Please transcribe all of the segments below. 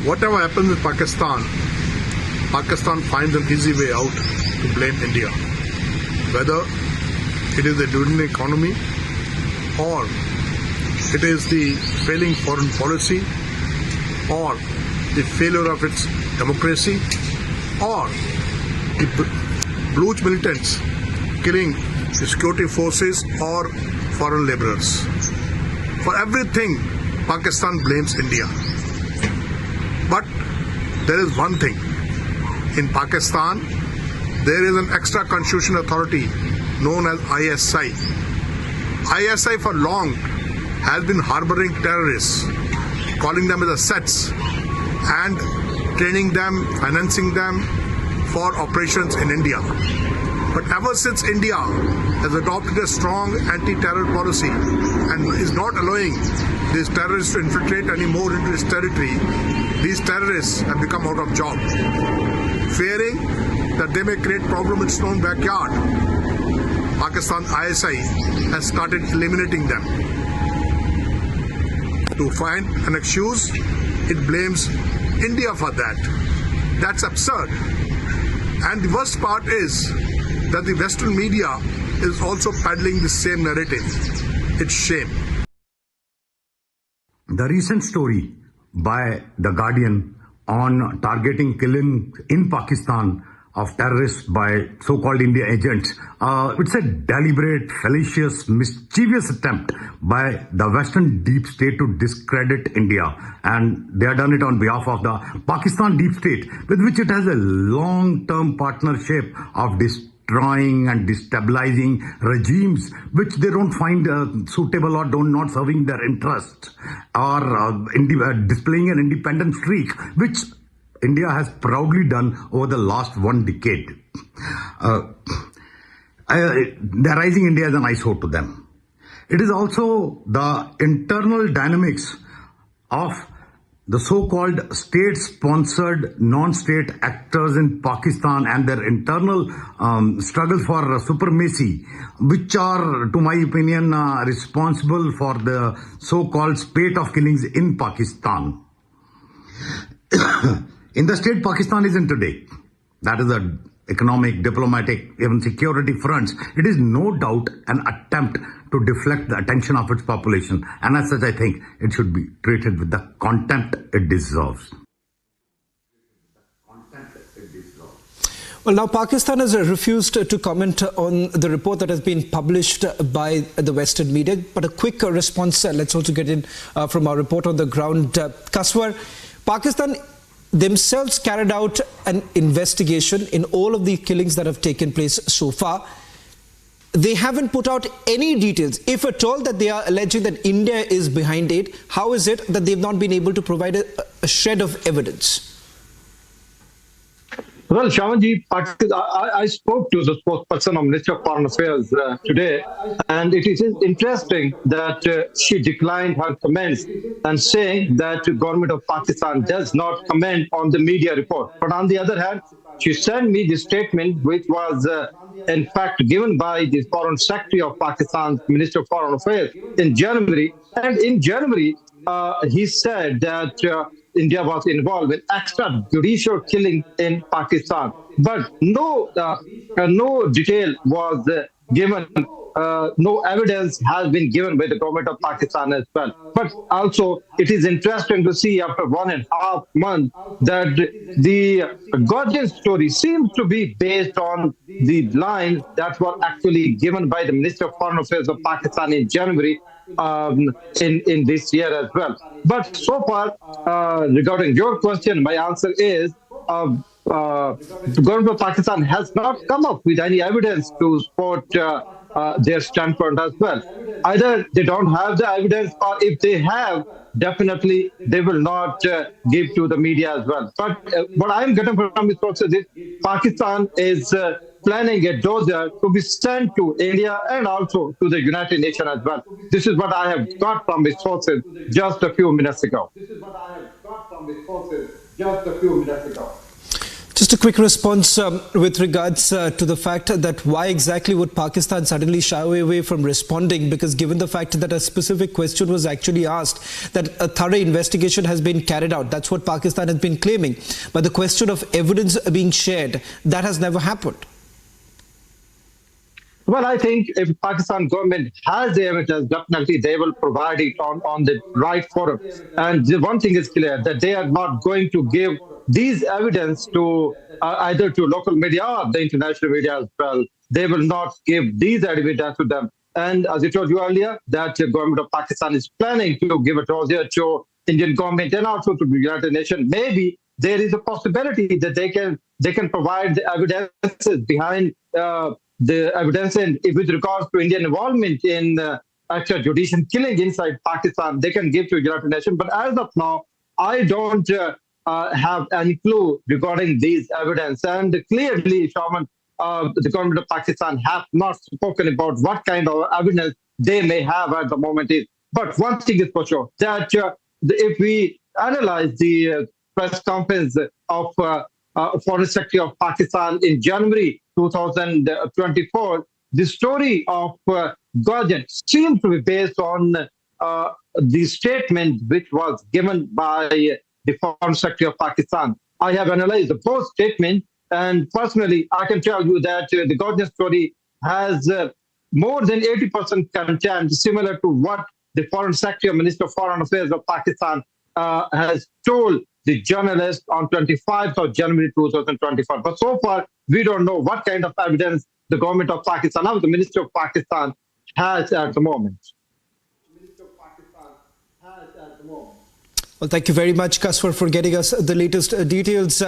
Whatever happens in Pakistan, Pakistan finds an easy way out to blame India. Whether it is the dwindling economy or it is the failing foreign policy or the failure of its democracy or the Bluch militants killing the security forces or foreign laborers. For everything, Pakistan blames India. But there is one thing. In Pakistan, there is an extra constitutional authority known as ISI. ISI for long has been harboring terrorists, calling them as assets and training them, financing them for operations in India. But ever since India has adopted a strong anti-terror policy and is not allowing these terrorists to infiltrate any more into its territory, these terrorists have become out of job. Fearing that they may create problem in its own backyard, Pakistan ISI has started eliminating them. To find an excuse, it blames India for that. That's absurd. And the worst part is that the Western media is also peddling the same narrative. It's shame. The recent story by The Guardian on targeting killing in Pakistan of terrorists by so-called India agents, it's a deliberate, fallacious, mischievous attempt by the Western deep state to discredit India. And they have done it on behalf of the Pakistan deep state, with which it has a long-term partnership of destroying and destabilizing regimes which they don't find suitable or not serving their interest, or displaying an independent streak, which India has proudly done over the last 1 decade. The rising India is an eyesore to them. It is also the internal dynamics of the so-called state-sponsored non-state actors in Pakistan and their internal struggles for supremacy, which are, to my opinion, responsible for the so-called spate of killings in Pakistan. In the state Pakistan is in today, that is the economic, diplomatic, even security fronts, it is no doubt an attempt to deflect the attention of its population. And as such, I think it should be treated with the contempt it deserves. Well, now Pakistan has refused to comment on the report that has been published by the Western media. But a quick response, let's also get in from our report on the ground. Kaswar, Pakistan themselves carried out an investigation in all of the killings that have taken place so far. They haven't put out any details, if at all, that they are alleging that India is behind it. How is it that they've not been able to provide a shred of evidence? Well, Shamanji, I spoke to the spokesperson of Ministry of Foreign Affairs today, and it is interesting that she declined her comments and saying that the government of Pakistan does not comment on the media report. But on the other hand, she sent me the statement which was in fact given by the Foreign Secretary of Pakistan's Minister of Foreign Affairs in January. And in January, he said that India was involved in extrajudicial killing in Pakistan, but no detail was given. No evidence has been given by the government of Pakistan as well. But also, it is interesting to see after 1.5 months that the Guardian story seems to be based on the lines that were actually given by the Minister of Foreign Affairs of Pakistan in January in this year as well. But so far, regarding your question, my answer is the government of Pakistan has not come up with any evidence to support their standpoint as well. Either they don't have the evidence, or if they have, definitely they will not give to the media as well. But what I'm getting from this process is Pakistan is planning a dossier to be sent to India and also to the United Nations as well. This is what I have got from the sources just a few minutes ago. Just a quick response with regards to the fact that why exactly would Pakistan suddenly shy away from responding? Because given the fact that a specific question was actually asked, that a thorough investigation has been carried out. That's what Pakistan has been claiming. But the question of evidence being shared, that has never happened. Well, I think if Pakistan government has the evidence, definitely they will provide it on the right forum. And the one thing is clear, that they are not going to give these evidence to either to local media or the international media as well. They will not give these evidence to them. And as I told you earlier, that the government of Pakistan is planning to give it also to Indian government and also to the United Nations. Maybe there is a possibility that they can provide the evidence behind the evidence, and with regards to Indian involvement in actual judicial killing inside Pakistan, they can give to the United Nations. But as of now, I don't have any clue regarding these evidence. And clearly, Shaman, the government of Pakistan have not spoken about what kind of evidence they may have at the moment. But one thing is for sure, that if we analyze the press conference of Foreign Secretary of Pakistan in January 2024, the story of Guardian seems to be based on the statement which was given by the Foreign Secretary of Pakistan. I have analyzed both statements, and personally, I can tell you that the Guardian story has more than 80% content similar to what the Foreign Secretary or Minister of Foreign Affairs of Pakistan has told the journalist on 25th of January 2024. But so far, we don't know what kind of evidence the government of Pakistan or the Minister of Pakistan has at the moment. Well, thank you very much, Kaswar, for getting us the latest details.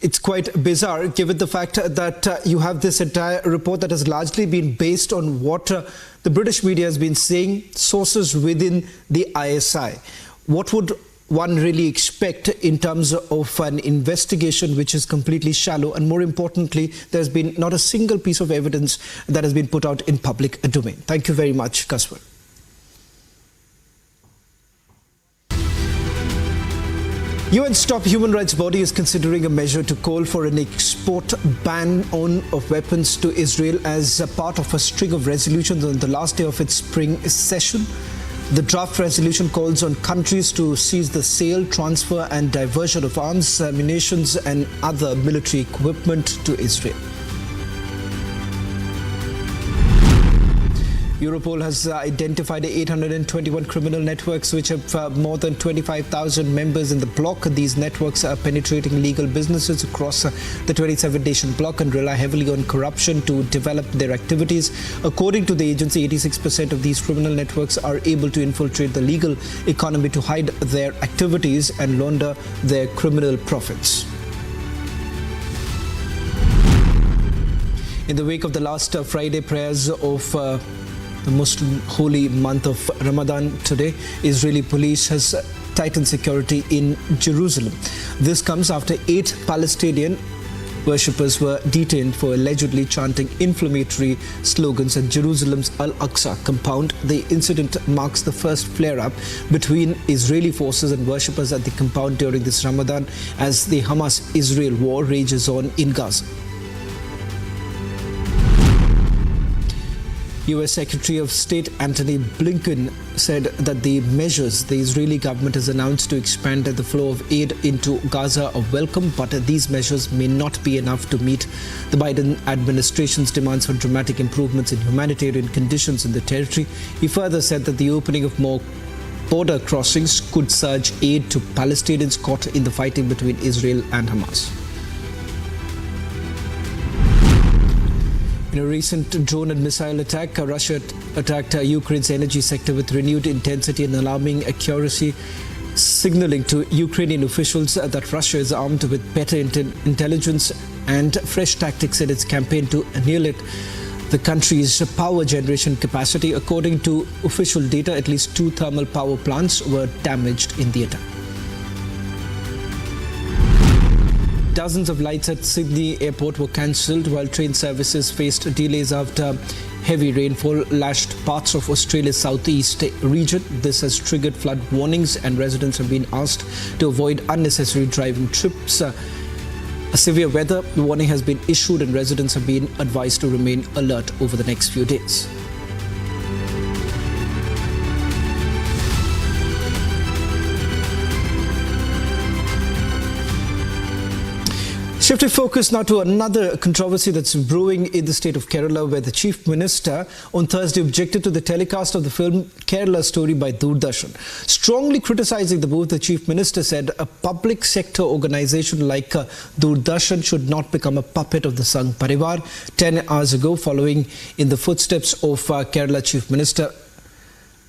It's quite bizarre, given the fact that you have this entire report that has largely been based on what the British media has been saying, sources within the ISI. What would one really expect in terms of an investigation which is completely shallow, and more importantly, there's been not a single piece of evidence that has been put out in public domain? Thank you very much, Kaswar. UN's top human rights body is considering a measure to call for an export ban of weapons to Israel as a part of a string of resolutions on the last day of its spring session. The draft resolution calls on countries to cease the sale, transfer and diversion of arms, munitions and other military equipment to Israel. Europol has identified 821 criminal networks which have more than 25,000 members in the bloc. These networks are penetrating legal businesses across the 27-nation bloc and rely heavily on corruption to develop their activities. According to the agency, 86% of these criminal networks are able to infiltrate the legal economy to hide their activities and launder their criminal profits. In the wake of the last Friday prayers of the Muslim holy month of Ramadan today, Israeli police has tightened security in Jerusalem. This comes after 8 Palestinian worshippers were detained for allegedly chanting inflammatory slogans at Jerusalem's Al-Aqsa compound. The incident marks the first flare-up between Israeli forces and worshippers at the compound during this Ramadan as the Hamas-Israel war rages on in Gaza. U.S. Secretary of State Antony Blinken said that the measures the Israeli government has announced to expand the flow of aid into Gaza are welcome, but these measures may not be enough to meet the Biden administration's demands for dramatic improvements in humanitarian conditions in the territory. He further said that the opening of more border crossings could surge aid to Palestinians caught in the fighting between Israel and Hamas. In a recent drone and missile attack, Russia attacked Ukraine's energy sector with renewed intensity and alarming accuracy, signaling to Ukrainian officials that Russia is armed with better intelligence and fresh tactics in its campaign to annihilate the country's power generation capacity. According to official data, at least 2 thermal power plants were damaged in the attack. Dozens of flights at Sydney Airport were cancelled while train services faced delays after heavy rainfall lashed parts of Australia's southeast region. This has triggered flood warnings and residents have been asked to avoid unnecessary driving trips. A A severe weather warning has been issued and residents have been advised to remain alert over the next few days. Shifting focus now to another controversy that's brewing in the state of Kerala, where the Chief Minister on Thursday objected to the telecast of the film Kerala Story by Doordarshan. Strongly criticizing the move, the Chief Minister said a public sector organization like Doordarshan should not become a puppet of the Sangh Parivar. 10 hours ago, following in the footsteps of Kerala Chief Minister,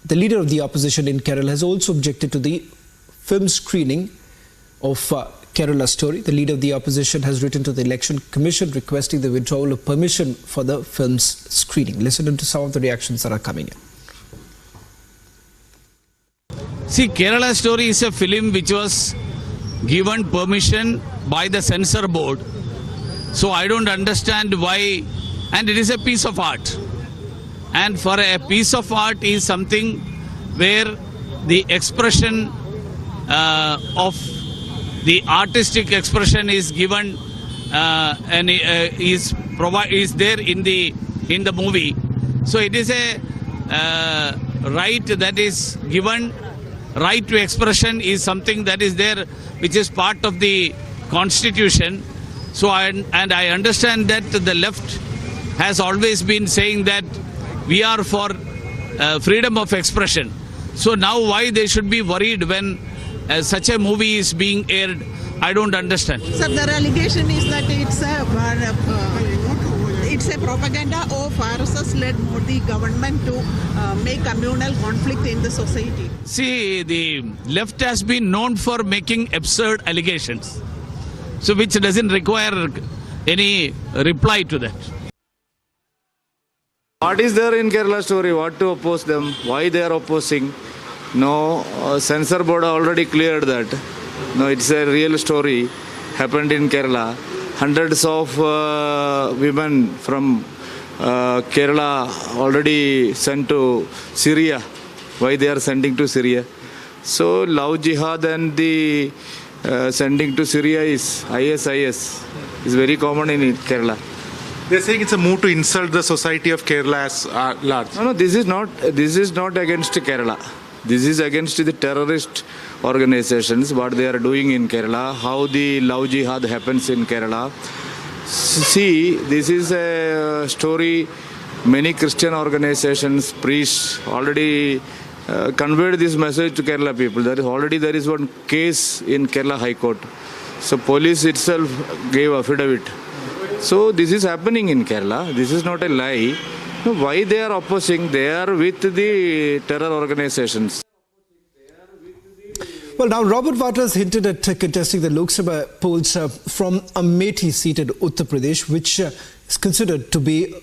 the leader of the opposition in Kerala has also objected to the film screening of Kerala Story. The leader of the opposition has written to the Election Commission requesting the withdrawal of permission for the film's screening. Listen to some of the reactions that are coming in. See, Kerala Story is a film which was given permission by the censor board. So I don't understand why, and it is a piece of art. And for a piece of art is something where the expression of the artistic expression is given and is there in the movie. So it is a right that is given. Right to expression is something that is there, which is part of the Constitution. So I understand that the left has always been saying that we are for freedom of expression. So now why they should be worried when such a movie is being aired, I don't understand. Sir, the allegation is that it's a propaganda of RSS-led Modi government to make communal conflict in the society. See, the left has been known for making absurd allegations, so which doesn't require any reply to that. What is there in Kerala Story? What to oppose them? Why they are opposing? No, censor board already cleared that. No, it's a real story happened in Kerala. Hundreds of women from Kerala already sent to Syria. Why they are sending to Syria? So love jihad and the sending to Syria is ISIS is very common in Kerala. They're saying it's a move to insult the society of Kerala as large. No, this is not against Kerala. This is against the terrorist organizations, what they are doing in Kerala, how the love jihad happens in Kerala. See, this is a story many Christian organizations, priests already conveyed this message to Kerala people. There is one case in Kerala High Court. So police itself gave affidavit. So this is happening in Kerala. This is not a lie. Why they are opposing? They are with the terror organizations. Well, now Robert Vadra has hinted at contesting the Lok Sabha polls from Amethi seat in Uttar Pradesh, which is considered to be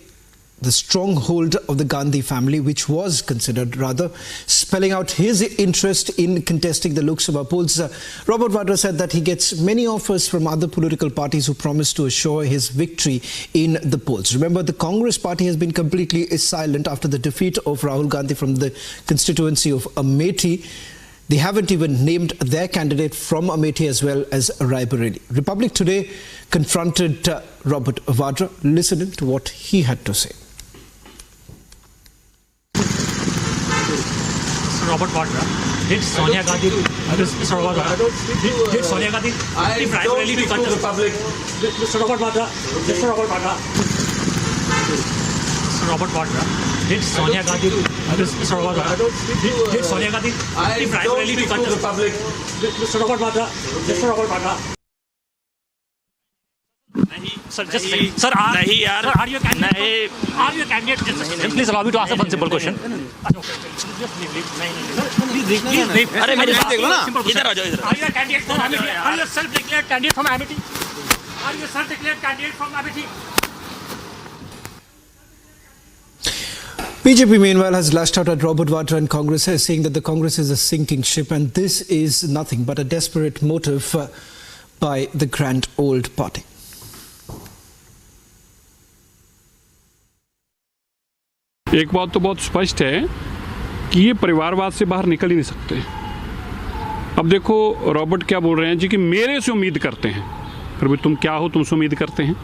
the stronghold of the Gandhi family, which was considered rather, spelling out his interest in contesting the Lok Sabha polls. Robert Vadra said that he gets many offers from other political parties who promise to assure his victory in the polls. Remember, the Congress party has been completely silent after the defeat of Rahul Gandhi from the constituency of Amethi. They haven't even named their candidate from Amethi as well as Raebareli. Republic Today confronted Robert Vadra. Listen to what he had to say. Robert Vadra, did Sonia Gandhi, Mr. Robert Vadra, did Sonia Gandhi Raebareli to cut the Republic? Mr. Robert Vadra, Mr. Robert Vadra, Mr. Robert Vadra, did Sonia Gandhi, Mr. Robert Vadra, did Sonia Gandhi Raebareli to cut the Republic? Mr. Robert Vadra, Mr. Robert Vadra. Sir, just sir, are you a candidate? Are you a candidate? Please allow me to ask a simple question. Please leave. अरे मेरी बात देखो ना. इधर आ जाओ इधर. Are you a candidate from Amethi? Are you a self-declared candidate from Amethi? Are you a self-declared candidate from Amethi? BJP meanwhile has lashed out at Robert Vadra and Congress, saying that the Congress is a sinking ship and this is nothing but a desperate motive by the grand old party. एक बात तो बहुत स्पष्ट है कि ये परिवारवाद से बाहर निकल ही नहीं सकते। अब देखो रॉबर्ट क्या बोल रहे हैं जी कि मेरे से उम्मीद करते हैं, फिर भी तुम क्या हो, तुमसे उम्मीद करते हैं?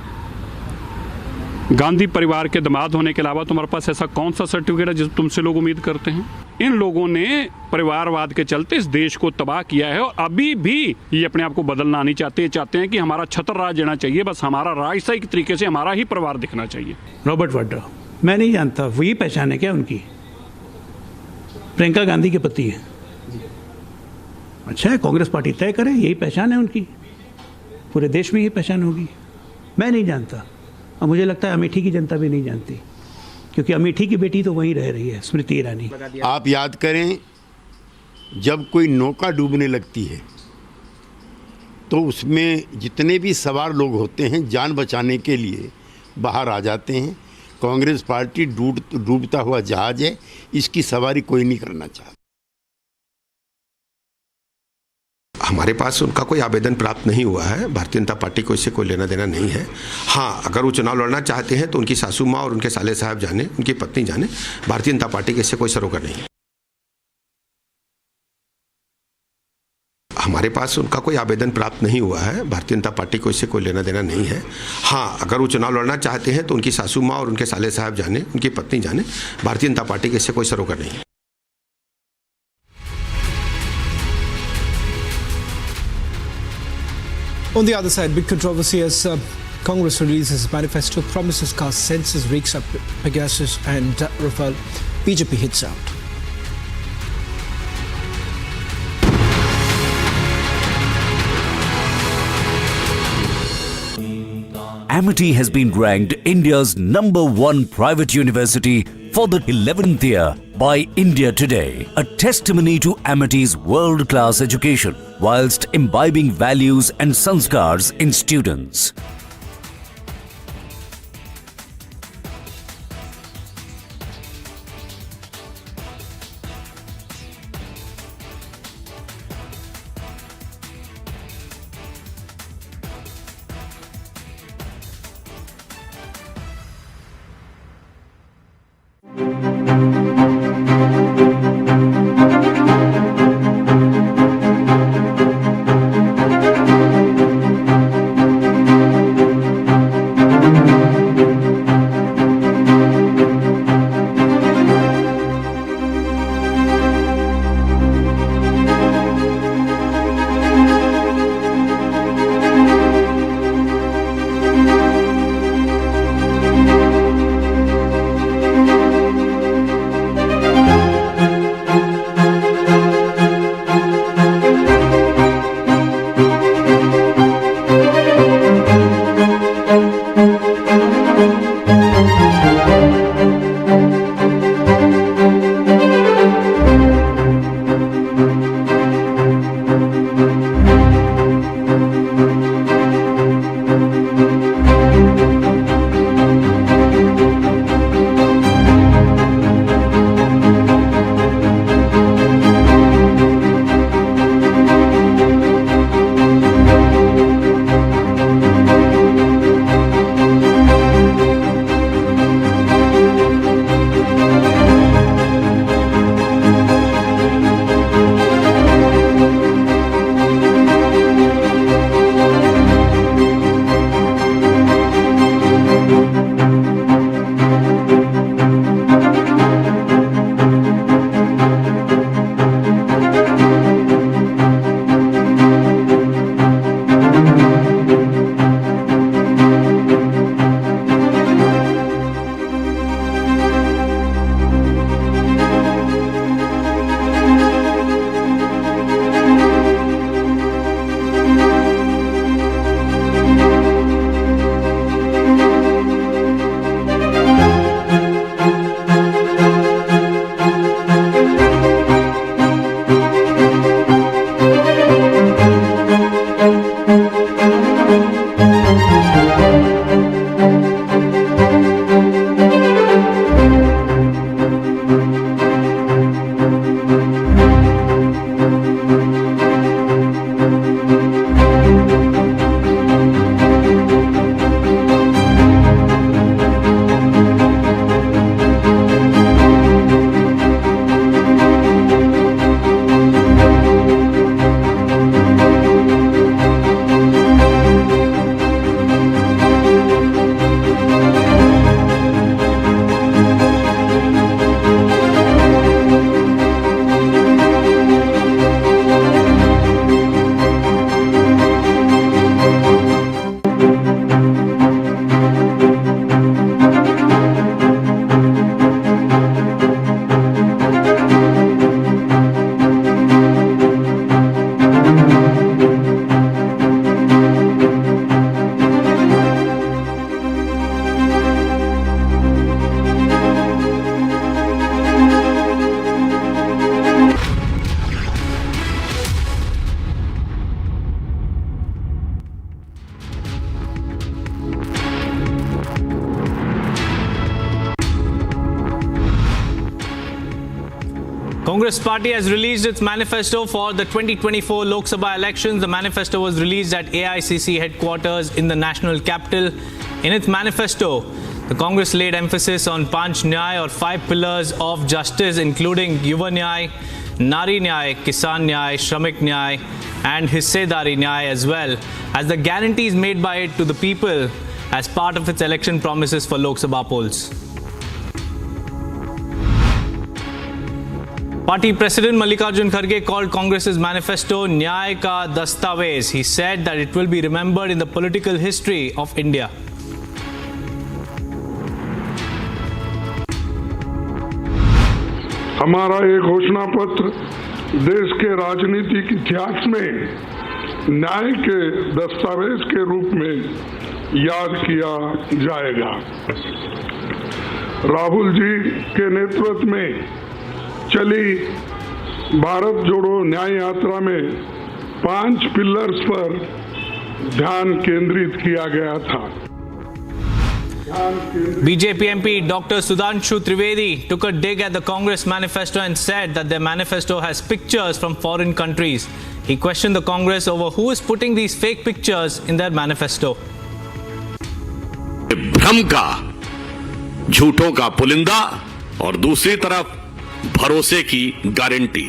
गांधी परिवार के दामाद होने के अलावा तुम्हारे पास ऐसा कौन सा सर्टिफिकेट है जिसे तुमसे लोग उम्मीद करते हैं? इन लोगों ने परिवारवाद के चलते इस देश को तबाह किया है और अभी भी ये अपने आप को बदलना नहीं चाहते। चाहते हैं कि हमारा छत्र राज देना चाहिए, बस हमारा राज सही तरीके से हमारा ही परिवार दिखना चाहिए। रॉबर्ट वाड्रा, मैं नहीं जानता, वही पहचान है क्या उनकी? प्रियंका गांधी के पति है। अच्छा है, कांग्रेस पार्टी तय करे, यही पहचान है उनकी, पूरे देश में यही पहचान होगी। मैं नहीं जानता और मुझे लगता है अमेठी की जनता भी नहीं जानती, क्योंकि अमेठी की बेटी तो वहीं रह रही है, स्मृति ईरानी। आप याद करें, जब कोई नौका डूबने लगती है तो उसमें जितने भी सवार लोग होते हैं जान बचाने के लिए बाहर आ जाते हैं। कांग्रेस पार्टी डूबता हुआ जहाज है, इसकी सवारी कोई नहीं करना चाहता। हमारे पास उनका कोई आवेदन प्राप्त नहीं हुआ है। भारतीय जनता पार्टी को इससे कोई लेना देना नहीं है। हाँ, अगर वो चुनाव लड़ना चाहते हैं तो उनकी सासू माँ और उनके साले साहब जाने, उनकी पत्नी जाने, भारतीय जनता पार्टी के इससे कोई सरोकार नहीं है। हमारे पास उनका कोई आवेदन प्राप्त नहीं हुआ है। भारतीय जनता पार्टी को इससे कोई लेना देना नहीं है। हाँ, अगर वो चुनाव लड़ना चाहते हैं तो उनकी सासू माँ और उनके साले साहब जाने, उनकी पत्नी जाने, भारतीय जनता पार्टी के इससे कोई सरोकार नहीं है। On the other side, big controversy as Congress releases manifesto, promises cast census, rakes up Pegasus and Rafale. BJP hits out. Amity has been ranked India's #1 private university for the 11th year by India Today, a testimony to Amity's world-class education whilst imbibing values and sanskars in students. Congress party has released its manifesto for the 2024 Lok Sabha elections. The manifesto was released at AICC headquarters in the national capital. In its manifesto, the Congress laid emphasis on Panch Nyay or 5 pillars of justice, including Yuva Nyay, Nari Nyay, Kisan Nyay, Shramik Nyay and Hissedari Nyay, as well as the guarantees made by it to the people as part of its election promises for Lok Sabha polls. Party President Mallikarjun Kharge called Congress's manifesto Nyay Ka Dastavez. He said that it will be remembered in the political history of India. हमारा ये घोषणा पत्र देश के राजनीतिक इतिहास में न्याय के दस्तावेज के रूप में याद किया जाएगा। राहुल जी के नेतृत्व में चली भारत जोड़ो न्याय यात्रा में 5 पिलर्स पर ध्यान केंद्रित किया गया था। BJP MP Dr. Sudhanshu Trivedi took a dig at the Congress manifesto and said that their manifesto has pictures from foreign countries. He questioned the Congress over who is putting these fake pictures in their manifesto. भ्रम का, झूठों का पुलिंदा और दूसरी तरफ भरोसे की guarantee.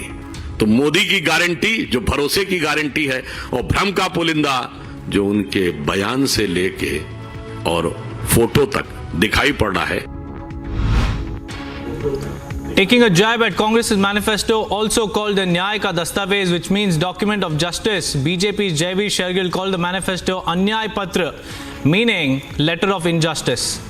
तो मोदी की गारंटी जो भरोसे की गारंटी है और भ्रम का पुलिंदा जो उनके बयान से लेके और फोटो तक दिखाई पड़ रहा है। Taking a jab at Congress's manifesto, also called the Nyay Ka Dastavez, which means document of justice, BJP's Jaiveer Shergill called the manifesto Anyay Patra, meaning letter of injustice.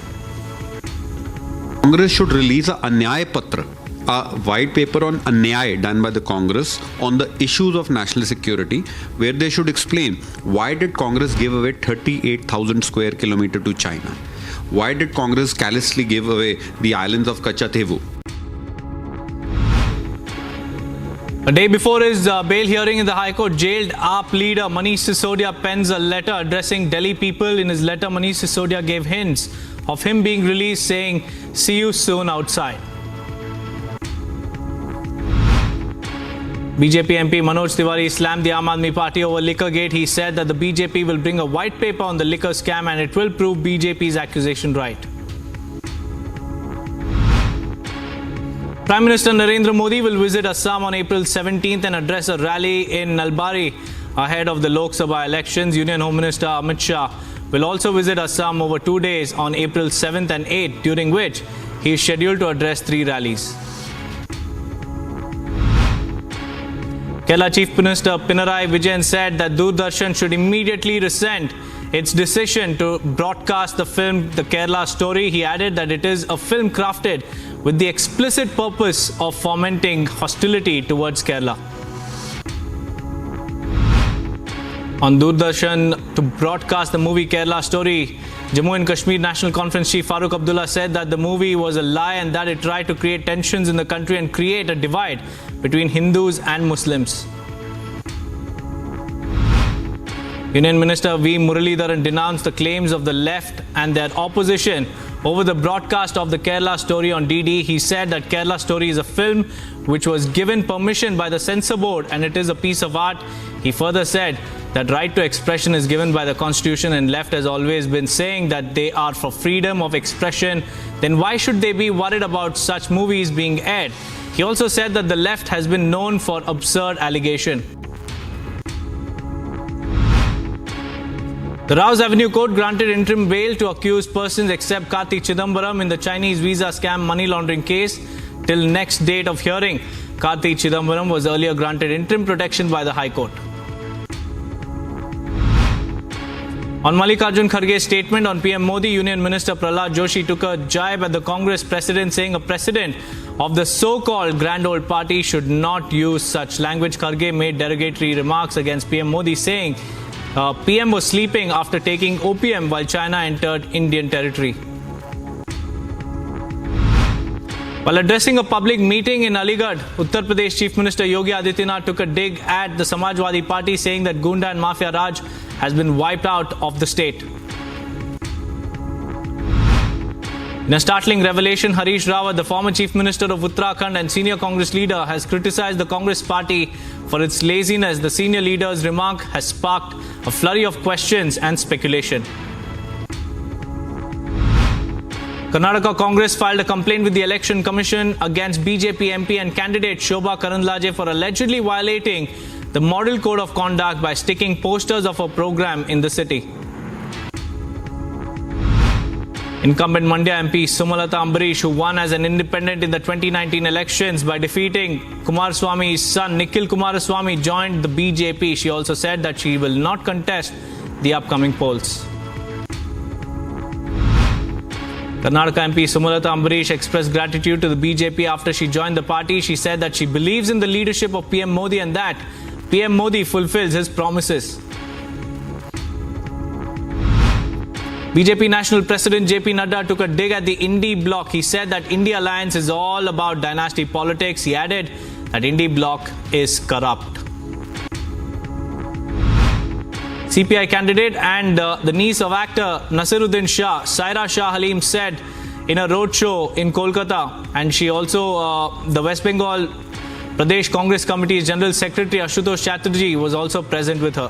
Congress should release a Anyay Patra, a white paper on Anyay done by the Congress on the issues of national security, where they should explain why did Congress give away 38,000 square kilometers to China? Why did Congress callously give away the islands of Kachathevu? A day before his bail hearing in the High Court, jailed AAP leader Manish Sisodia pens a letter addressing Delhi people. In his letter, Manish Sisodia gave hints of him being released, saying, "See you soon outside." BJP MP Manoj Tiwari slammed the Aam Aadmi Party over Liquorgate. He said that the BJP will bring a white paper on the liquor scam and it will prove BJP's accusation right. Prime Minister Narendra Modi will visit Assam on April 17th and address a rally in Nalbari ahead of the Lok Sabha elections. Union Home Minister Amit Shah will also visit Assam over 2 days on April 7th and 8th, during which he is scheduled to address 3 rallies. Kerala Chief Minister Pinarayi Vijayan said that Doordarshan should immediately rescind its decision to broadcast the film The Kerala Story. He added that it is a film crafted with the explicit purpose of fomenting hostility towards Kerala. On Doordarshan to broadcast the movie Kerala Story, Jammu and Kashmir National Conference Chief Farooq Abdullah said that the movie was a lie and that it tried to create tensions in the country and create a divide between Hindus and Muslims. Union Minister V. Muralidharan denounced the claims of the left and their opposition over the broadcast of the Kerala Story on DD. He said that Kerala Story is a film which was given permission by the censor board and it is a piece of art. He further said that right to expression is given by the Constitution and left has always been saying that they are for freedom of expression. Then why should they be worried about such movies being aired? He also said that the left has been known for absurd allegation. The Rouse Avenue Court granted interim bail to accused persons except Karti Chidambaram in the Chinese visa scam money laundering case till next date of hearing. Karti Chidambaram was earlier granted interim protection by the High Court. On Mallikarjun Kharge's statement on PM Modi, Union Minister Prahlad Joshi took a jibe at the Congress president, saying a president of the so-called Grand Old Party should not use such language. Kharge made derogatory remarks against PM Modi, saying PM was sleeping after taking opium while China entered Indian territory. While addressing a public meeting in Aligarh, Uttar Pradesh Chief Minister Yogi Adityanath took a dig at the Samajwadi Party, saying that Gunda and Mafia Raj has been wiped out of the state. In a startling revelation, Harish Rawat, the former Chief Minister of Uttarakhand and senior Congress leader, has criticized the Congress party for its laziness. The senior leader's remark has sparked a flurry of questions and speculation. Karnataka Congress filed a complaint with the Election Commission against BJP MP and candidate Shobha Karandlaje for allegedly violating the Model Code of Conduct by sticking posters of a program in the city. Incumbent Mandya MP Sumalata Ambarish, who won as an independent in the 2019 elections by defeating Kumaraswamy's son Nikhil Kumaraswamy, joined the BJP. She also said that she will not contest the upcoming polls. Karnataka MP Sumalata Ambarish expressed gratitude to the BJP after she joined the party. She said that she believes in the leadership of PM Modi and that PM Modi fulfills his promises. BJP National President JP Nadda took a dig at the Indy bloc. He said that India Alliance is all about dynasty politics. He added that Indy bloc is corrupt. CPI candidate and the niece of actor Nasiruddin Shah, Saira Shah Halim, said in a roadshow in Kolkata, and she also, the West Bengal Pradesh Congress Committee's General Secretary Ashutosh Chatterjee was also present with her.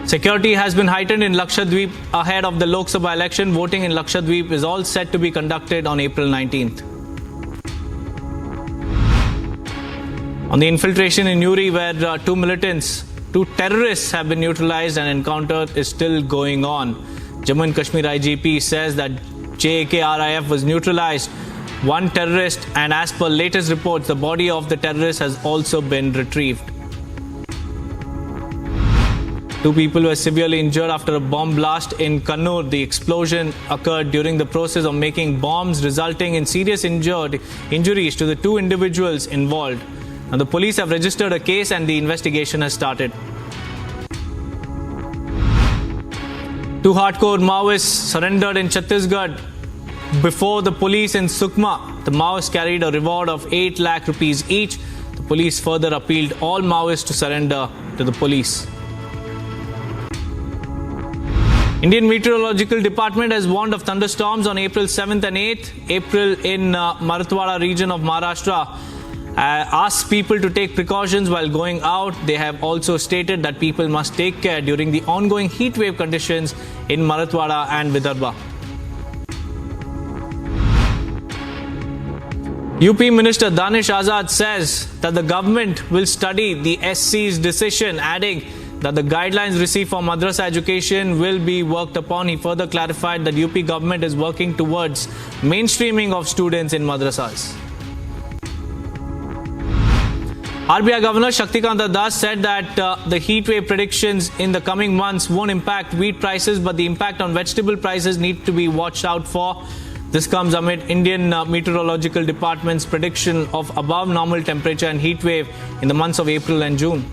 Security has been heightened in Lakshadweep ahead of the Lok Sabha election. Voting in Lakshadweep is all set to be conducted on April 19th. On the infiltration in Uri, where two terrorists have been neutralized, an encounter is still going on. Jammu and Kashmir IGP says that JAK-RIF was neutralized, one terrorist, and as per latest reports, the body of the terrorist has also been retrieved. Two people were severely injured after a bomb blast in Kannur. The explosion occurred during the process of making bombs, resulting in serious injuries to the two individuals involved. Now, the police have registered a case and the investigation has started. Two hardcore Maoists surrendered in Chhattisgarh before the police in Sukma. The Maoists carried a reward of 8 lakh rupees each. The police further appealed all Maoists to surrender to the police. Indian Meteorological Department has warned of thunderstorms on April 7th and 8th. April in Marathwada region of Maharashtra. Asked people to take precautions while going out. They have also stated that people must take care during the ongoing heat wave conditions in Marathwada and Vidarbha. UP Minister Danish Azad says that the government will study the SC's decision, adding that the guidelines received for madrasa education will be worked upon. He further clarified that UP government is working towards mainstreaming of students in madrasas. RBI Governor Shaktikanta Das said that the heat wave predictions in the coming months won't impact wheat prices, but the impact on vegetable prices need to be watched out for. This comes amid Indian Meteorological Department's prediction of above normal temperature and heat wave in the months of April and June.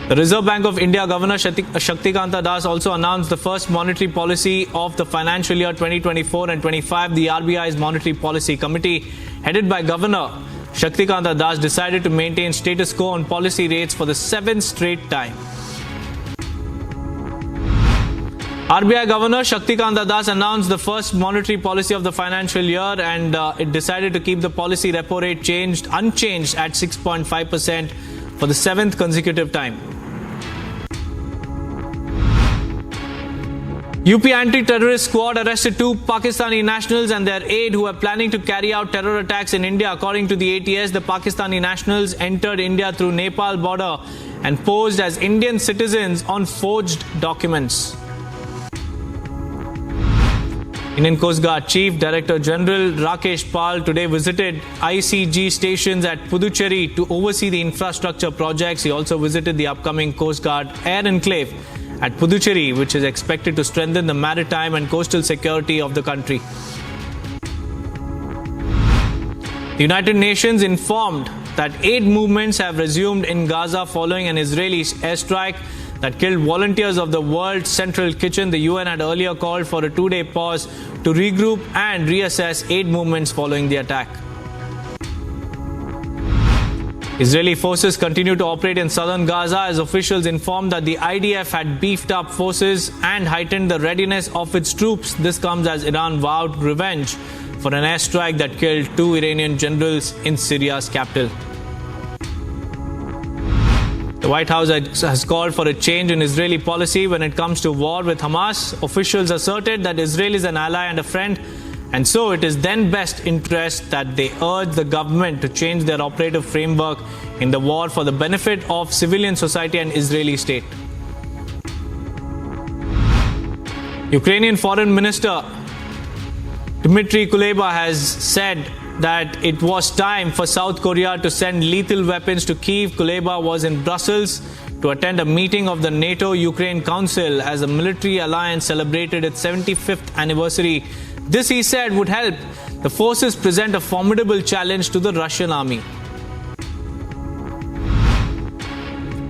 The Reserve Bank of India Governor Shaktikanta Das also announced the first monetary policy of the financial year 2024 and 25. The RBI's Monetary Policy Committee, headed by Governor Shaktikanta Das, decided to maintain status quo on policy rates for the 7th straight time. RBI Governor Shaktikanta Das announced the first monetary policy of the financial year, and it decided to keep the policy repo rate unchanged at 6.5% for the 7th consecutive time. UP anti-terrorist squad arrested 2 Pakistani nationals and their aide who were planning to carry out terror attacks in India. According to the ATS, the Pakistani nationals entered India through Nepal border and posed as Indian citizens on forged documents. Indian Coast Guard Chief Director General Rakesh Pal today visited ICG stations at Puducherry to oversee the infrastructure projects. He also visited the upcoming Coast Guard Air Enclave at Puducherry, which is expected to strengthen the maritime and coastal security of the country. The United Nations informed that aid movements have resumed in Gaza following an Israeli airstrike that killed volunteers of the World Central Kitchen. The UN had earlier called for a 2-day pause to regroup and reassess aid movements following the attack. Israeli forces continue to operate in southern Gaza as officials informed that the IDF had beefed up forces and heightened the readiness of its troops. This comes as Iran vowed revenge for an airstrike that killed 2 Iranian generals in Syria's capital. The White House has called for a change in Israeli policy when it comes to war with Hamas. Officials asserted that Israel is an ally and a friend, and so it is then best interest that they urge the government to change their operative framework in the war for the benefit of civilian society and Israeli state. Ukrainian Foreign Minister Dmitry Kuleba has said that it was time for South Korea to send lethal weapons to Kyiv. Kuleba was in Brussels to attend a meeting of the NATO-Ukraine Council as the military alliance celebrated its 75th anniversary. This, he said, would help the forces present a formidable challenge to the Russian army.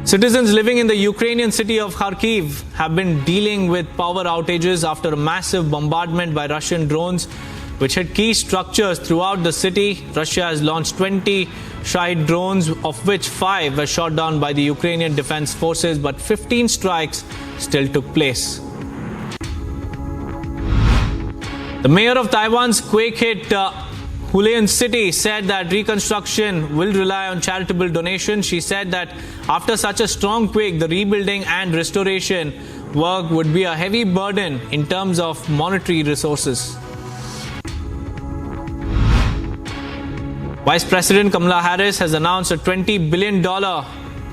Citizens living in the Ukrainian city of Kharkiv have been dealing with power outages after a massive bombardment by Russian drones which hit key structures throughout the city. Russia has launched 20 Shahid drones, of which 5 were shot down by the Ukrainian Defense Forces, but 15 strikes still took place. The mayor of Taiwan's quake-hit Hualien city said that reconstruction will rely on charitable donations. She said that after such a strong quake, the rebuilding and restoration work would be a heavy burden in terms of monetary resources. Vice President Kamala Harris has announced a $20 billion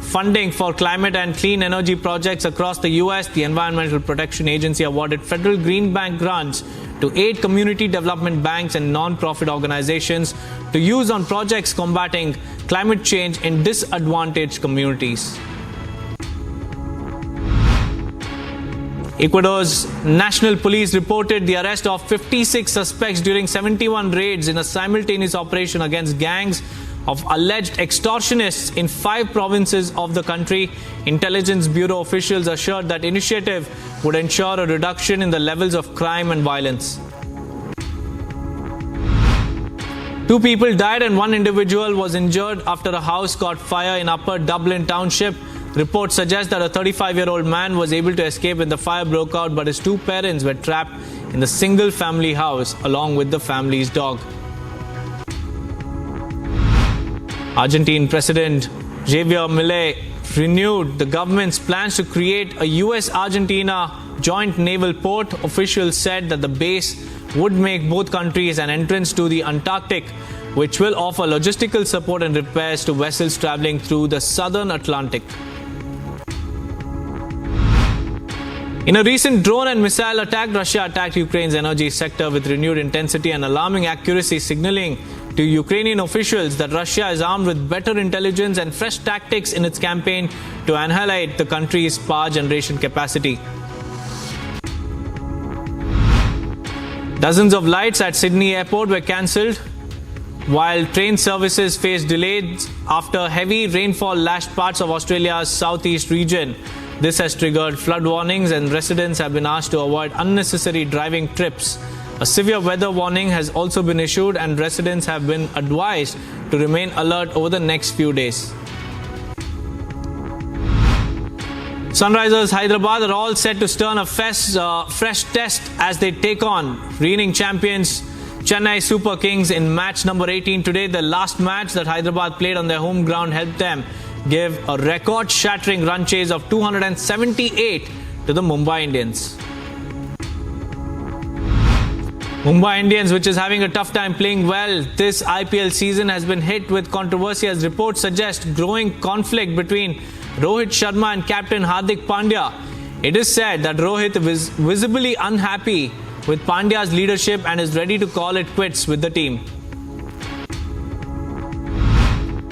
funding for climate and clean energy projects across the U.S. The Environmental Protection Agency awarded federal green bank grants to 8 community development banks and non-profit organizations to use on projects combating climate change in disadvantaged communities. Ecuador's national police reported the arrest of 56 suspects during 71 raids in a simultaneous operation against gangs of alleged extortionists in 5 provinces of the country. Intelligence Bureau officials assured that initiative would ensure a reduction in the levels of crime and violence. 2 people died and 1 individual was injured after a house caught fire in Upper Dublin Township. Reports suggest that a 35-year-old man was able to escape when the fire broke out, but his 2 parents were trapped in the single-family house along with the family's dog. Argentine President Javier Milei renewed the government's plans to create a US-Argentina joint naval port. Officials said that the base would make both countries an entrance to the Antarctic, which will offer logistical support and repairs to vessels traveling through the southern Atlantic. In a recent drone and missile attack, Russia attacked Ukraine's energy sector with renewed intensity and alarming accuracy, signaling to Ukrainian officials that Russia is armed with better intelligence and fresh tactics in its campaign to annihilate the country's power generation capacity. Dozens of flights at Sydney Airport were cancelled, while train services faced delays after heavy rainfall lashed parts of Australia's southeast region. This has triggered flood warnings and residents have been asked to avoid unnecessary driving trips. A severe weather warning has also been issued and residents have been advised to remain alert over the next few days. Sunrisers Hyderabad are all set to stern a fresh test as they take on reigning champions Chennai Super Kings in match number 18 today. The last match that Hyderabad played on their home ground helped them give a record-shattering run chase of 278 to the Mumbai Indians. Mumbai Indians, which is having a tough time playing well this IPL season, has been hit with controversy as reports suggest growing conflict between Rohit Sharma and captain Hardik Pandya. It is said that Rohit is visibly unhappy with Pandya's leadership and is ready to call it quits with the team.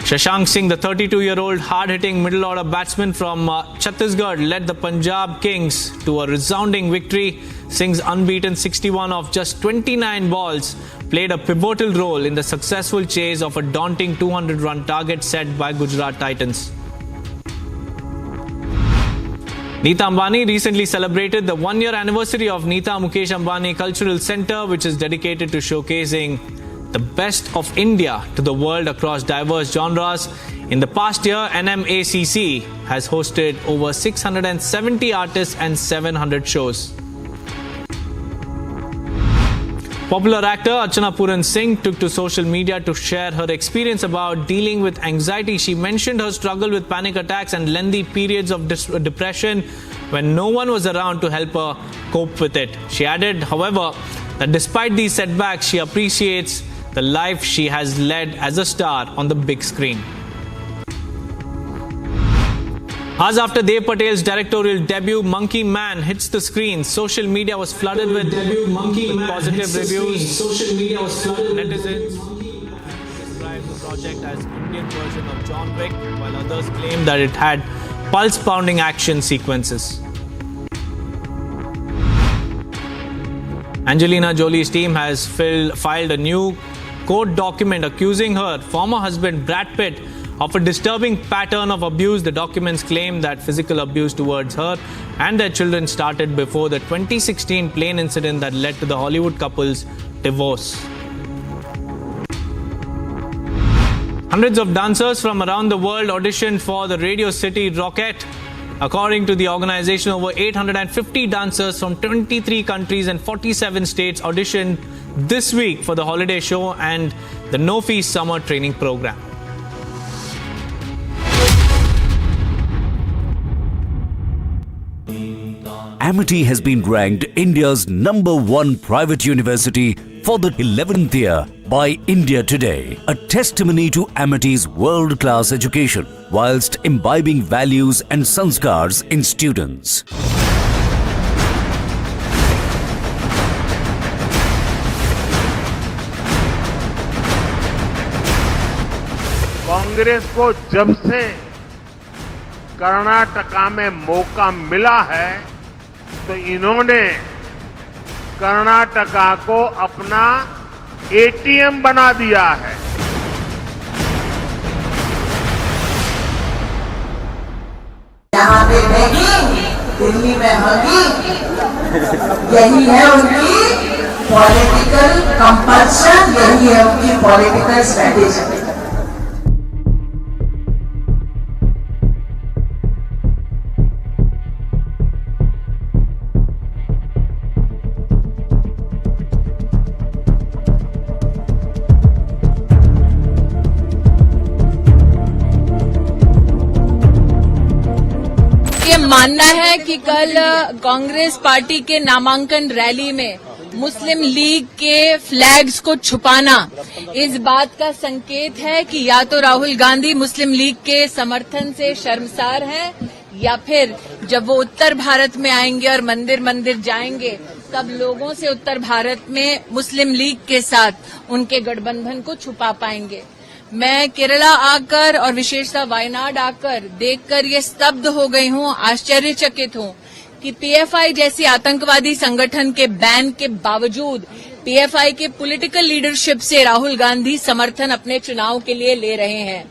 Shashank Singh, the 32-year-old hard-hitting middle-order batsman from Chhattisgarh, led the Punjab Kings to a resounding victory. Singh's unbeaten 61 of just 29 balls played a pivotal role in the successful chase of a daunting 200-run target set by Gujarat Titans. Neeta Ambani recently celebrated the 1-year anniversary of Neeta Mukesh Ambani Cultural Centre, which is dedicated to showcasing the best of India to the world across diverse genres. In the past year, NMACC has hosted over 670 artists and 700 shows. Popular actor Archana Puran Singh took to social media to share her experience about dealing with anxiety. She mentioned her struggle with panic attacks and lengthy periods of depression when no one was around to help her cope with it. She added, however, that despite these setbacks, she appreciates the life she has led as a star on the big screen. Hours after Dev Patel's directorial debut, Monkey Man hits the screen, social media was flooded with positive reviews. Netizens described the project as Indian version of John Wick, while others claimed that it had pulse-pounding action sequences. Angelina Jolie's team has filed a new court document accusing her former husband Brad Pitt of a disturbing pattern of abuse. The documents claim that physical abuse towards her and their children started before the 2016 plane incident that led to the Hollywood couple's divorce. Hundreds of dancers from around the world auditioned for the Radio City Rocket. According to the organization, over 850 dancers from 23 countries and 47 states auditioned this week for the holiday show and the no-fee summer training program. Amity has been ranked India's #1 private university for the 11th year by India Today, a testimony to Amity's world-class education whilst imbibing values and sanskars in students. Congress को जब से कर्नाटका में मौका मिला है तो इन्होंने कर्नाटका को अपना एटीएम बना दिया है। यहाँ पे बैगी, दिल्ली में हगी, यही है उनकी पॉलिटिकल कंपल्शन, यही है उनकी पॉलिटिकल स्ट्रेटेजी। मानना है कि कल कांग्रेस पार्टी के नामांकन रैली में मुस्लिम लीग के फ्लैग्स को छुपाना इस बात का संकेत है कि या तो राहुल गांधी मुस्लिम लीग के समर्थन से शर्मसार हैं या फिर जब वो उत्तर भारत में आएंगे और मंदिर मंदिर जाएंगे तब लोगों से उत्तर भारत में मुस्लिम लीग के साथ उनके गठबंधन को छुपा पाएंगे। मैं केरला आकर और विशेषतः वायनाड आकर देखकर ये स्तब्ध हो गई हूँ, आश्चर्यचकित हूँ कि पीएफआई जैसी आतंकवादी संगठन के बैन के बावजूद पीएफआई के पॉलिटिकल लीडरशिप से राहुल गांधी समर्थन अपने चुनाव के लिए ले रहे हैं।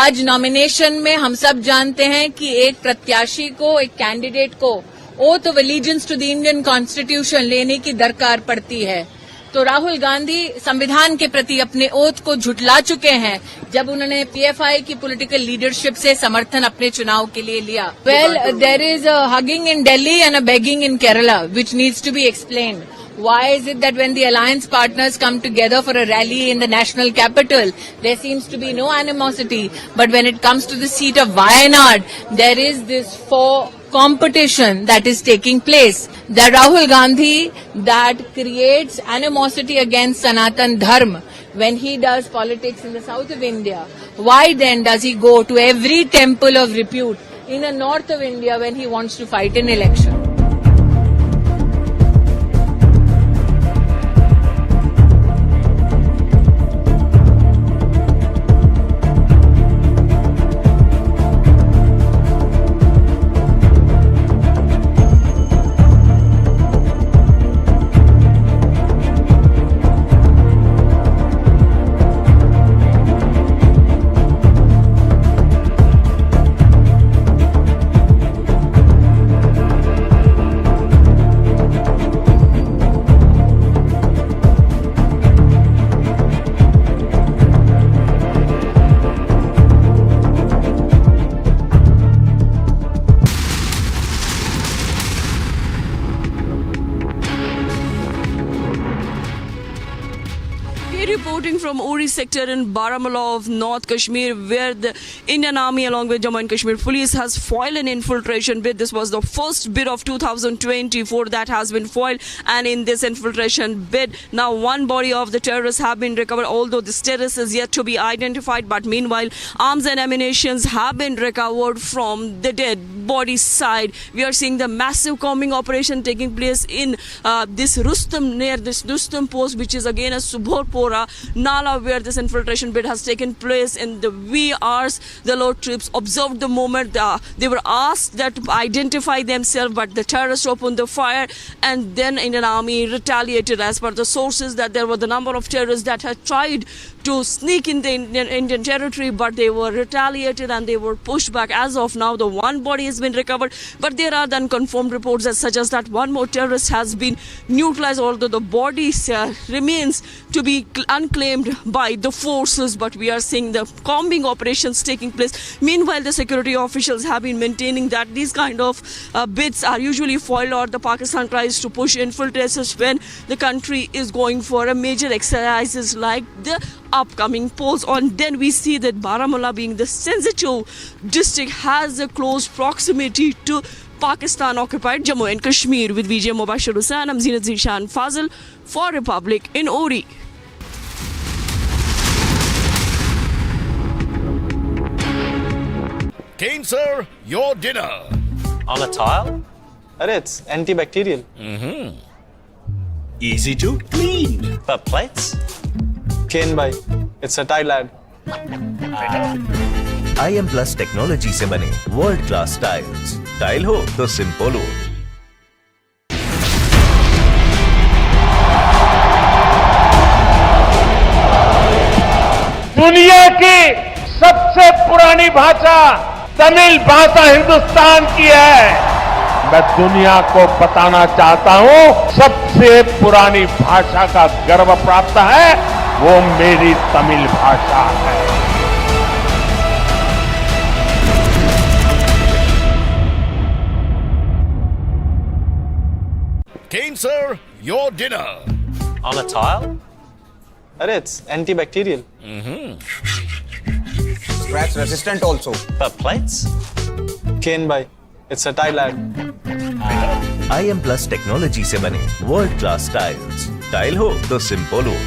आज नॉमिनेशन में हम सब जानते हैं कि एक प्रत्याशी को, एक कैंडिडेट को oath of allegiance to the Indian constitution लेने की दरकार पड़ती है। तो राहुल गांधी संविधान के प्रति अपने ओथ को झुठला चुके हैं जब उन्होंने पीएफआई की पॉलिटिकल लीडरशिप से समर्थन अपने चुनाव के लिए लिया। Well, there is a hugging in Delhi and a begging in Kerala which needs to be explained. Why is it that when the alliance partners come together for a rally in the national capital, there seems to be no animosity, but when it comes to the seat of Wayanad, there is this competition that is taking place. That Rahul Gandhi that creates animosity against Sanatan Dharma when he does politics in the south of India. Why then does he go to every temple of repute in the north of India when he wants to fight an election? from Uri sector in Baramulla of North Kashmir, where the Indian Army along with Jammu and Kashmir Police has foiled an infiltration bid. This was the first bid of 2024 that has been foiled, and in this infiltration bid, now one body of the terrorists have been recovered, although this terrorist is yet to be identified. But meanwhile, arms and ammunitions have been recovered from the dead body side. We are seeing the massive combing operation taking place in this Rustam, near this Rustam post, which is again a Subhorpora Nala, where this infiltration bid has taken place. In the wee hours, the Lord troops observed the moment. They were asked that to identify themselves, but the terrorists opened the fire, and then Indian Army retaliated. As per the sources, that there were the number of terrorists that had tried to sneak in the Indian territory, but they were retaliated and they were pushed back. As of now, the one body has been recovered, but there are then confirmed reports that suggest that one more terrorist has been neutralized, although the body remains to be unclaimed by the forces. But we are seeing the combing operations taking place. Meanwhile, the security officials have been maintaining that these kind of bids are usually foiled, or the Pakistan tries to push infiltrators when the country is going for a major exercises like the upcoming polls on. Then we see that Baramulla, being the sensitive district, has a close proximity to Pakistan occupied Jammu and Kashmir. With VJ Mubashir Hussain, I'm Zinat Zishan Fazil for Republic in Uri. Kane, sir, your dinner. On a tile? It's antibacterial. Easy to clean. But plates? Kane bhai, it's a tile lad. IM Plus technology से बने world class tiles. Tile हो तो simple हो। दुनिया की सबसे पुरानी भाषा तमिल भाषा हिंदुस्तान की है। मैं दुनिया को बताना चाहता हूं, सबसे पुरानी भाषा का गर्व प्राप्त है, वो मेरी तमिल भाषा है। Kane, sir, your dinner. On a tile? It's antibacterial. Scratch resistant also. But plates? Kane bhai, it's a tile lad. IM Plus technology से बने वर्ल्ड क्लास टाइल्स। टाइल हो तो सिंपल हो।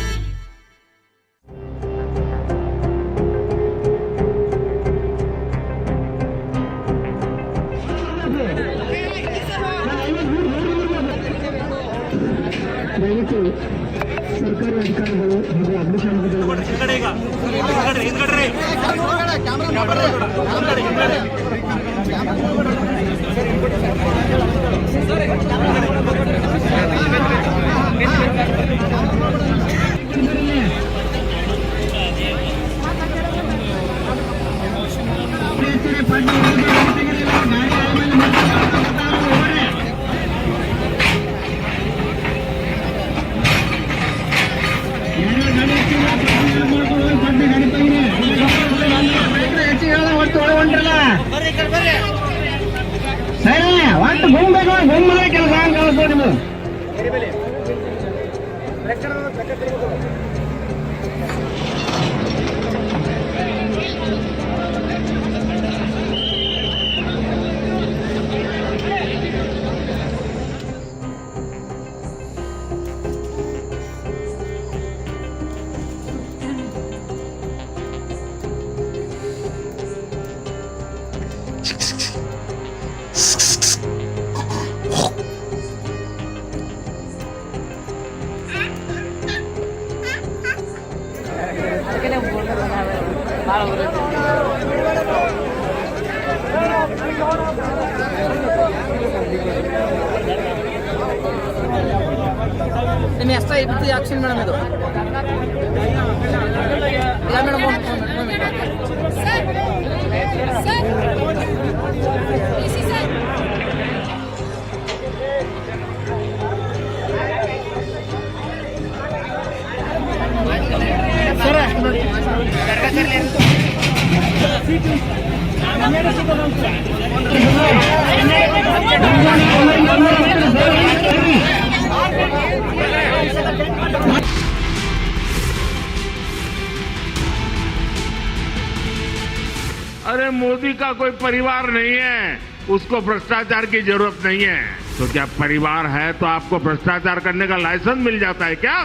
अरे मोदी का कोई परिवार नहीं है, उसको भ्रष्टाचार की जरूरत नहीं है। तो क्या परिवार है तो आपको भ्रष्टाचार करने का लाइसेंस मिल जाता है क्या?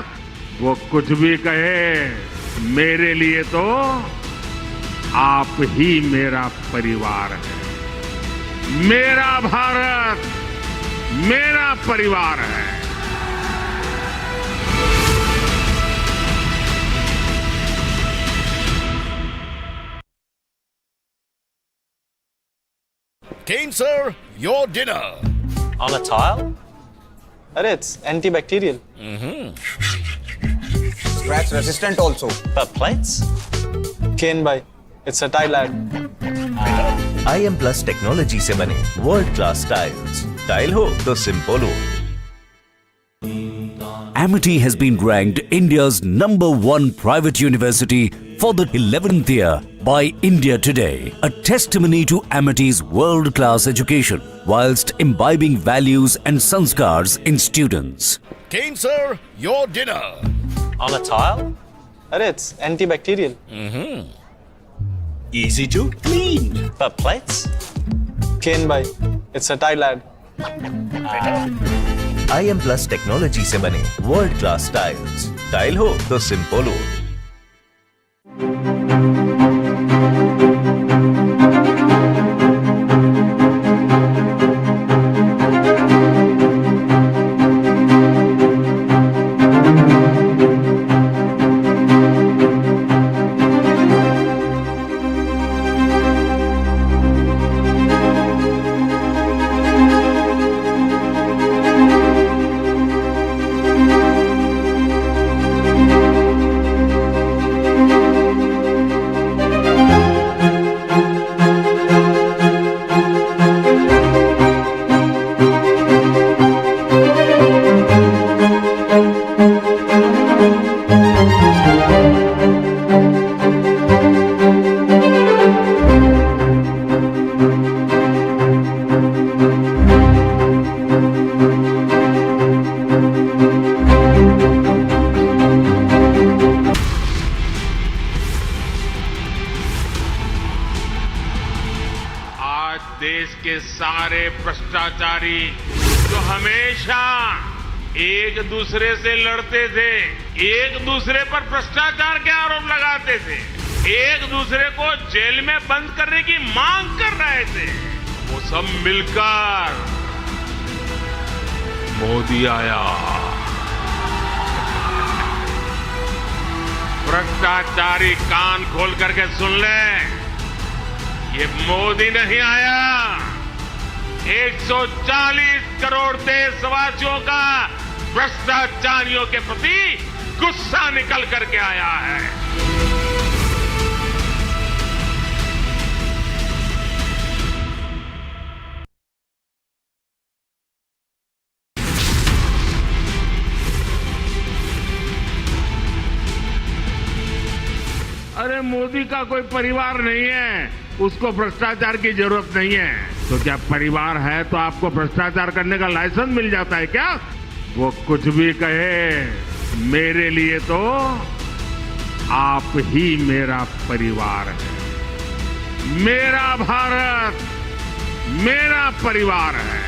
वो कुछ भी कहे, मेरे लिए तो आप ही मेरा परिवार है। मेरा भारत मेरा परिवार है। Kane, sir, your dinner. On a tile? Arey, it's antibacterial. Scratch resistant also. But plates? Kane bhai, it's a tile ad. IM Plus technology से बने वर्ल्ड क्लास टाइल्स। टाइल हो तो सिंपल हो। Amity has been ranked India's #1 private university for the 11th year by India Today, a testimony to Amity's world-class education whilst imbibing values and sanskars in students. Kane, sir, your dinner. On a tile? Arey, it's antibacterial. Easy to clean. But plates? Kane bhai, it's a tile ad. IM Plus technology से बने world class tiles. Tile हो तो simple हो। देश के सारे भ्रष्टाचारी जो हमेशा एक दूसरे से लड़ते थे, एक दूसरे पर भ्रष्टाचार के आरोप लगाते थे, एक दूसरे को जेल में बंद करने की मांग कर रहे थे, वो सब मिलकर मोदी आया। भ्रष्टाचारी कान खोल करके सुन ले, ये मोदी नहीं आया, 140 करोड़ देशवासियों का भ्रष्टाचारियों के प्रति गुस्सा निकल करके आया है। अरे मोदी का कोई परिवार नहीं है, उसको भ्रष्टाचार की जरूरत नहीं है। तो क्या परिवार है तो आपको भ्रष्टाचार करने का लाइसेंस मिल जाता है क्या? वो कुछ भी कहे, मेरे लिए तो आप ही मेरा परिवार है। मेरा भारत मेरा परिवार है।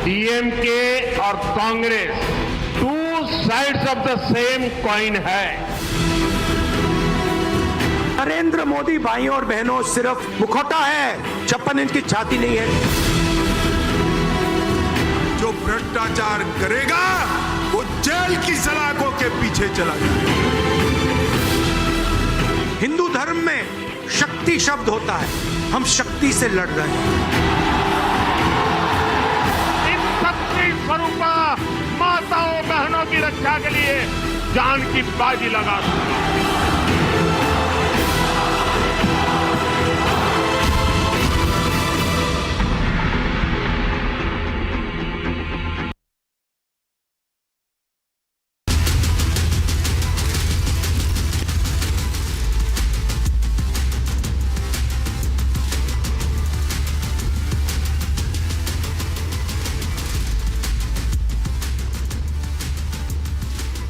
डीएमके और Congress two sides of the same coin है। नरेंद्र मोदी भाइयों और बहनों सिर्फ मुखौटा है, छप्पन इंच की छाती नहीं है। जो भ्रष्टाचार करेगा वो जेल की सलाखों के पीछे चला जाएगा। हिंदू धर्म में शक्ति शब्द होता है, हम शक्ति से लड़ रहे हैं। स्वरूपा माताओं बहनों की रक्षा के लिए जान की बाजी लगा दूंगा।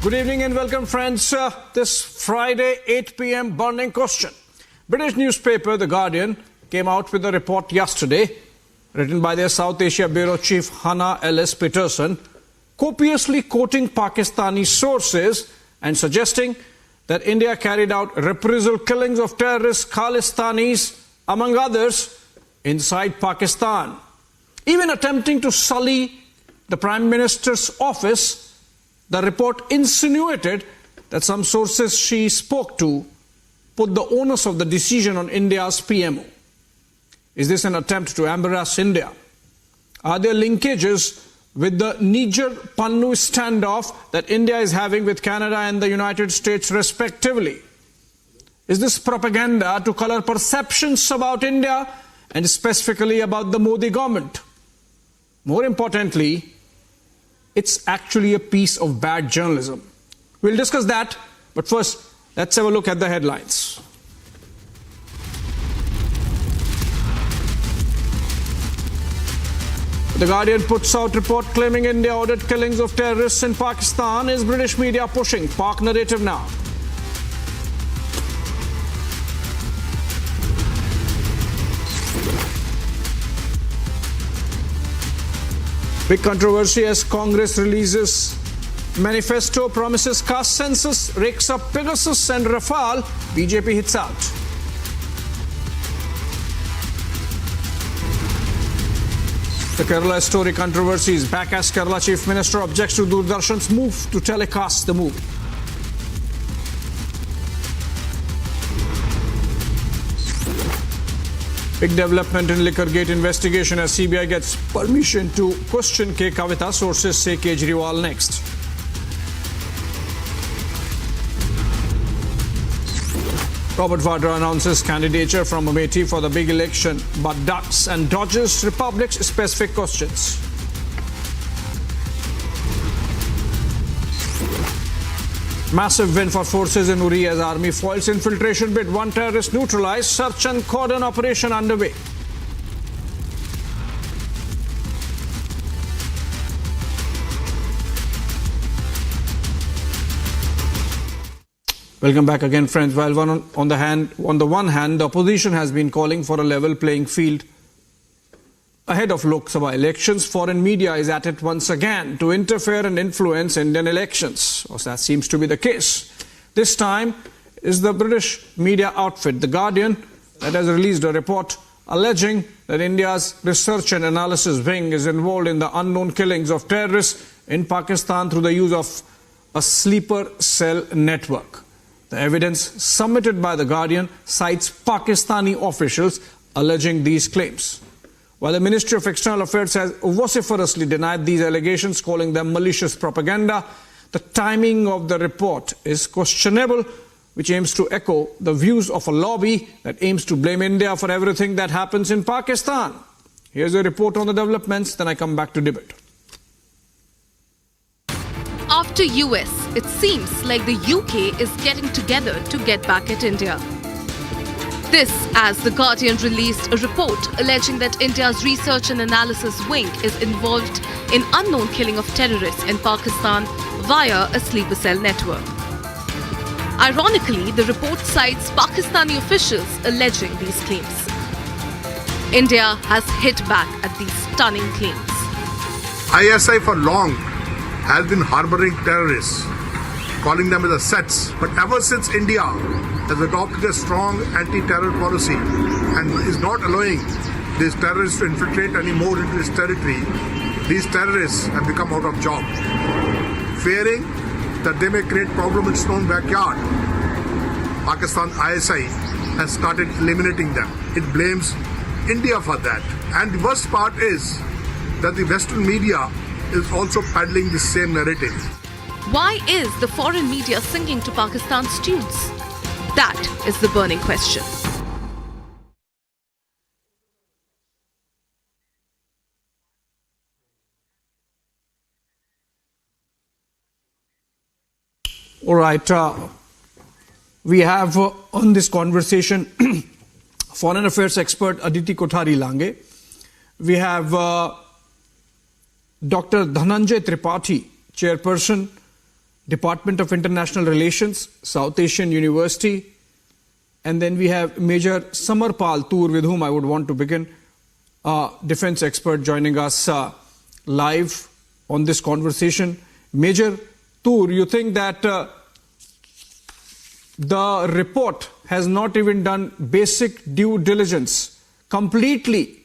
Good evening and welcome, friends. This Friday, 8 p.m. burning question. British newspaper The Guardian came out with a report yesterday, written by their South Asia Bureau Chief Hannah Ellis Peterson, copiously quoting Pakistani sources and suggesting that India carried out reprisal killings of terrorist Khalistanis, among others, inside Pakistan. Even attempting to sully the Prime Minister's office, the report insinuated that some sources she spoke to put the onus of the decision on India's PMO. Is this an attempt to embarrass India? Are there linkages with the Niger-Pannu standoff that India is having with Canada and the United States respectively? Is this propaganda to color perceptions about India and specifically about the Modi government? More importantly, it's actually a piece of bad journalism. We'll discuss that, but first, let's have a look at the headlines. The Guardian puts out report claiming India ordered killings of terrorists in Pakistan. Is British media pushing Pak narrative now? Big controversy as Congress releases manifesto, promises caste census, rakes up Pegasus and Rafale. BJP hits out. The Kerala story controversy is back as Kerala Chief Minister objects to Doordarshan's move to telecast the movie. Big development in Liquorgate investigation as CBI gets permission to question K. Kavita. Sources say Kejriwal next. Robert Vadra announces candidature from Amethi for the big election, but ducks and dodges Republic's specific questions. Massive win for forces in Uri as army foils infiltration bid. One terrorist neutralized. Search and cordon operation underway. Welcome back again, friends. While on the one hand, the opposition has been calling for a level playing field ahead of Lok Sabha elections, foreign media is at it once again to interfere and influence Indian elections. Or that seems to be the case. This time is the British media outfit, The Guardian, that has released a report alleging that India's research and analysis wing is involved in the unknown killings of terrorists in Pakistan through the use of a sleeper cell network. The evidence submitted by The Guardian cites Pakistani officials alleging these claims. While the Ministry of External Affairs has vociferously denied these allegations, calling them malicious propaganda, the timing of the report is questionable, which aims to echo the views of a lobby that aims to blame India for everything that happens in Pakistan. Here's a report on the developments, then I come back to debate. After US, it seems like the UK is getting together to get back at India. This as The Guardian released a report alleging that India's research and analysis wing is involved in unknown killing of terrorists in Pakistan via a sleeper cell network. Ironically, the report cites Pakistani officials alleging these claims. India has hit back at these stunning claims. ISI for long has been harboring terrorists, calling them as assets. But ever since India has adopted a strong anti-terror policy and is not allowing these terrorists to infiltrate any more into its territory, these terrorists have become out of job. Fearing that they may create problems in its own backyard, Pakistan ISI has started eliminating them. It blames India for that. And the worst part is that the Western media is also peddling the same narrative. Why is the foreign media singing to Pakistan's tunes? That is the burning question. All right, we have on this conversation Foreign Affairs expert Aditi Kothari Lange. We have Dr. Dhananjay Tripathi, Chairperson, Department of International Relations, South Asian University, and then we have Major Samarpal Toor, with whom I would want to begin, defense expert joining us live on this conversation. Major Toor, you think that the report has not even done basic due diligence, completely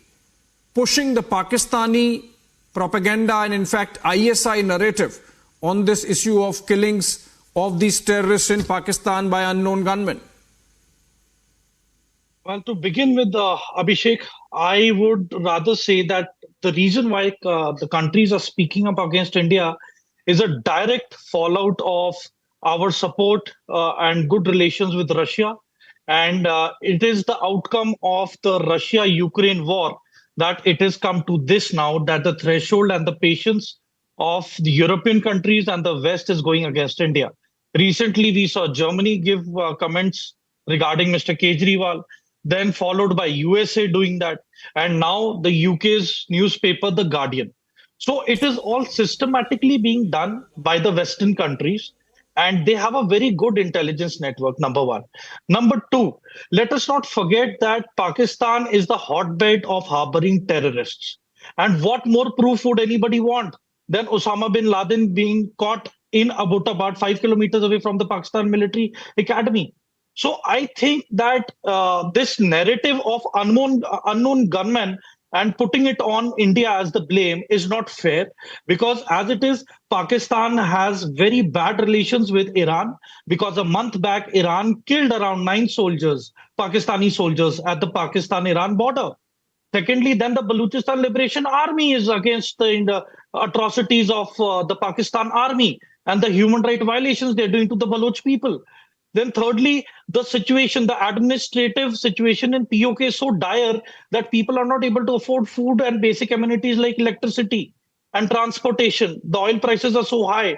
pushing the Pakistani propaganda and in fact ISI narrative on this issue of killings of these terrorists in Pakistan by unknown gunmen? Well, to begin with, Abhishek, I would rather say that the reason why the countries are speaking up against India is a direct fallout of our support and good relations with Russia. And it is the outcome of the Russia-Ukraine war that it has come to this now, that the threshold and the patience of the European countries and the West is going against India. Recently, we saw Germany give comments regarding Mr. Kejriwal, then followed by USA doing that, and now the UK's newspaper, The Guardian. So it is all systematically being done by the Western countries, and they have a very good intelligence network, number one. Number two, let us not forget that Pakistan is the hotbed of harboring terrorists. And what more proof would anybody want than Osama bin Laden being caught in Abbottabad, 5 kilometers away from the Pakistan military academy? So I think that this narrative of unknown gunmen and putting it on India as the blame is not fair, because as it is, Pakistan has very bad relations with Iran, because a month back, Iran killed around 9 soldiers, Pakistani soldiers, at the Pakistan-Iran border. Secondly, then the Baluchistan Liberation Army is against the atrocities of the Pakistan army and the human rights violations they're doing to the Baloch people. Then thirdly, the situation, the administrative situation in POK is so dire that people are not able to afford food and basic amenities like electricity and transportation. The oil prices are so high.